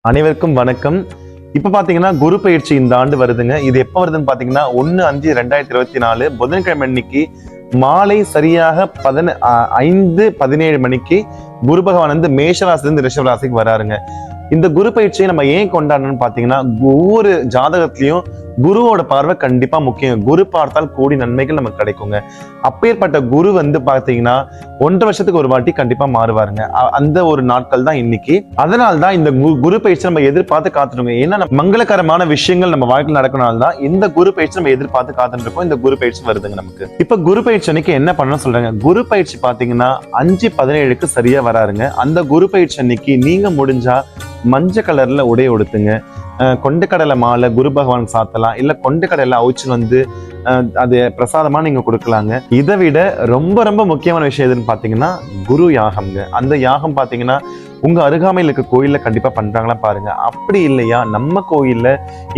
அனைவருக்கும் வணக்கம். இப்ப பாத்தீங்கன்னா குரு பயிற்சி இந்த ஆண்டு வருதுங்க. இது எப்ப வருதுன்னு பாத்தீங்கன்னா 1-5-2024 புதன்கிழமை அன்னைக்கு மாலை சரியாக 5:17 மணிக்கு குரு பகவான் வந்து மேஷராசிலிருந்து ரிஷப ராசிக்கு வராருங்க. இந்த குரு பயிற்சியை நம்ம ஏன் கொண்டாடணும்னு பாத்தீங்கன்னா, ஒவ்வொரு ஜாதகத்திலையும் குருவோட பார்வை கண்டிப்பா முக்கியம். குரு பார்த்தால் கோடி நன்மைகள் நமக்கு கிடைக்குங்க. அப்பேற்பட்ட குரு வந்து பாத்தீங்கன்னா 1.5 வருஷத்துக்கு ஒரு வாட்டி கண்டிப்பா மாறுவாருங்க. அந்த ஒரு நாட்கள் தான் இன்னைக்கு. அதனால்தான் இந்த குரு பயிற்சி நம்ம எதிர்பார்த்து காத்துருங்க. ஏன்னா மங்களகரமான விஷயங்கள் நம்ம வாழ்க்கையில் நடக்கனால தான் இந்த குரு பயிற்சி நம்ம எதிர்பார்த்து காத்துட்டு இருக்கோம். இந்த குரு பயிற்சி வருதுங்க நமக்கு. இப்ப குரு பயிற்சி அன்னைக்கு என்ன பண்ணணும்னு சொல்றாங்க. குரு பயிற்சி பாத்தீங்கன்னா 5:17க்கு சரியா வராருங்க. அந்த குரு பயிற்சி அன்னைக்கு நீங்க முடிஞ்சா மஞ்சள் கலர்ல உடை உடுத்துங்க. கொண்டைக்கடலை மாலை குரு பகவான் சாத்தலாம், இல்ல கொண்டைக்கடலை அவிச்சு வந்து அது பிரசாதமா நீங்க கொடுக்கலாங்க. இதை விட ரொம்ப ரொம்ப முக்கியமான விஷயம் எதுன்னு பாத்தீங்கன்னா குரு யாகம்ங்க. அந்த யாகம் பாத்தீங்கன்னா உங்க அருகாமையில் இருக்க கோயில்ல கண்டிப்பா பண்றாங்களா பாருங்க. அப்படி இல்லையா நம்ம கோயில்ல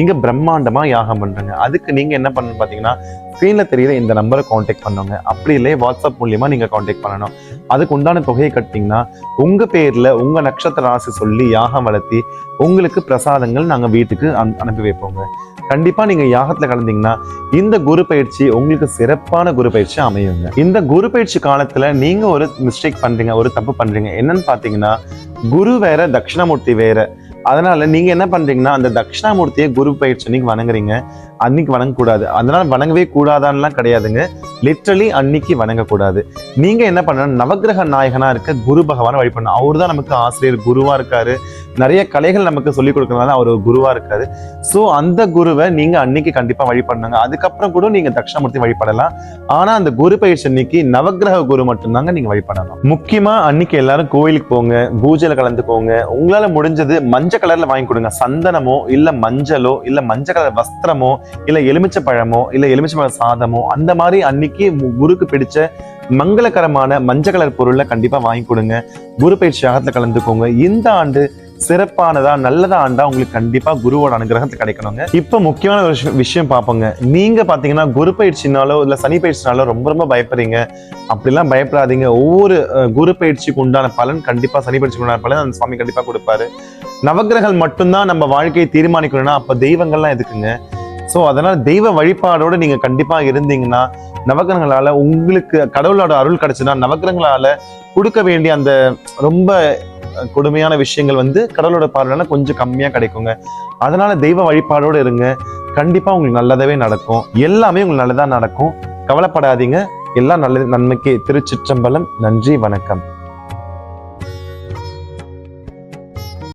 இங்க பிரம்மாண்டமா யாகம் பண்றாங்க. அதுக்கு நீங்க என்ன பண்ணணும் பாத்தீங்கன்னா ஸ்கிரீன்ல தெரியற இந்த நம்பரை கான்டாக்ட் பண்ணுங்க. அப்படி இல்லையே வாட்ஸ்அப் மூலியமா நீங்க கான்டாக்ட் பண்ணணும். அதுக்கு உண்டான தொகையை கட்டிங்கன்னா உங்க பேர்ல உங்க நட்சத்திர ராசி சொல்லி யாகம் வளர்த்தி உங்களுக்கு பிரசாதங்கள் நாங்க வீட்டுக்கு அனுப்பி வைப்போங்க. கண்டிப்பா நீங்க யாகத்துல கலந்தீங்கன்னா இந்த குரு பயிற்சி உங்களுக்கு சிறப்பான குரு பயிற்சி அமையுங்க. இந்த குரு பயிற்சி காலத்துல நீங்க ஒரு மிஸ்டேக் பண்றீங்க, ஒரு தப்பு பண்றீங்க. என்னன்னு பாத்தீங்கன்னா குரு வேற தட்சிணாமூர்த்தி வேற. அதனால நீங்க என்ன பண்றீங்கன்னா அந்த தட்சிணாமூர்த்தியை குரு பயிற்சி அன்னைக்கு வணங்குறீங்க. அன்னைக்கு வணங்கக்கூடாது. அதனால வணங்கவே கூடாதான்லாம் கிடையாதுங்க. லிட்ரலி அன்னைக்கு வணங்கக்கூடாது. நீங்க என்ன பண்ணணும், நவகிரக நாயகனா இருக்க குரு பகவானை வழிபடணும். அவர் தான் நமக்கு ஆசிரியர், குருவா இருக்காரு. நிறைய கலைகள் நமக்கு சொல்லிக் கொடுக்கறதுனால அவர் ஒரு குருவா இருக்காரு. ஸோ அந்த குருவை நீங்க அன்னைக்கு கண்டிப்பா வழிபடணுங்க. அதுக்கப்புறம் கூட நீங்க தட்சிணாமூர்த்தி வழிபடலாம். ஆனா அந்த குரு பயிற்சி அன்னைக்கு நவகிரக குரு மட்டும்தாங்க நீங்க வழிபடணும். முக்கியமா அன்னைக்கு எல்லாரும் கோயிலுக்கு போங்க, பூஜையில கலந்துக்கோங்க. உங்களால முடிஞ்சது மஞ்சள் கலர்ல வாங்கி கொடுங்க. சந்தனமோ இல்ல மஞ்சளோ இல்ல மஞ்சள் கலர் வஸ்திரமோ இல்ல எலுமிச்சை பழமோ இல்ல எலுமிச்சை பழ சாதமோ அந்த மாதிரி அன்னைக்கு குருக்கு பிடிச்ச மங்களகரமான மஞ்சள் கலர் பொருளை கண்டிப்பா வாங்கி கொடுங்க. குரு பயிற்சி யாகத்துல கலந்துக்கோங்க. இந்த ஆண்டு சிறப்பானதா நல்லதா ஆண்டா உங்களுக்கு கண்டிப்பா குருவோட அனுகிரகத்தை கிடைக்கணுங்க. இப்ப முக்கியமான ஒரு விஷயம் பார்ப்போங்க. நீங்க பாத்தீங்கன்னா குரு பயிற்சினாலோ இல்ல சனி பயிற்சினாலோ ரொம்ப ரொம்ப பயப்படுறீங்க. அப்படிலாம் பயப்படாதீங்க. ஒவ்வொரு குரு பயிற்சிக்கு உண்டான பலன் கண்டிப்பா சனி பயிற்சிக்கு உண்டான பலன் அந்த சுவாமி கண்டிப்பா கொடுப்பாரு. நவகிரகங்கள் மட்டும்தான் நம்ம வாழ்க்கையை தீர்மானிக்கணும்னா அப்ப தெய்வங்கள்லாம் எதுக்குங்க? ஸோ அதனால தெய்வ வழிபாடோடு நீங்க கண்டிப்பா இருந்தீங்கன்னா நவகிரகங்களால உங்களுக்கு கடவுளோட அருள் கிடைச்சுன்னா நவகிரகங்களால கொடுக்க வேண்டிய அந்த ரொம்ப கொடுமையான விஷயங்கள் வந்து கடவுளோட பார்வையால கொஞ்சம் கம்மியா கிடைக்குங்க. அதனால தெய்வ வழிபாடோடு இருங்க. கண்டிப்பா உங்களுக்கு நல்லதாவே நடக்கும். எல்லாமே உங்களுக்கு நல்லதா நடக்கும். கவலைப்படாதீங்க. எல்லாம் நல்லது நன்மைக்கு. திருச்சிற்றம்பலம். நன்றி, வணக்கம்.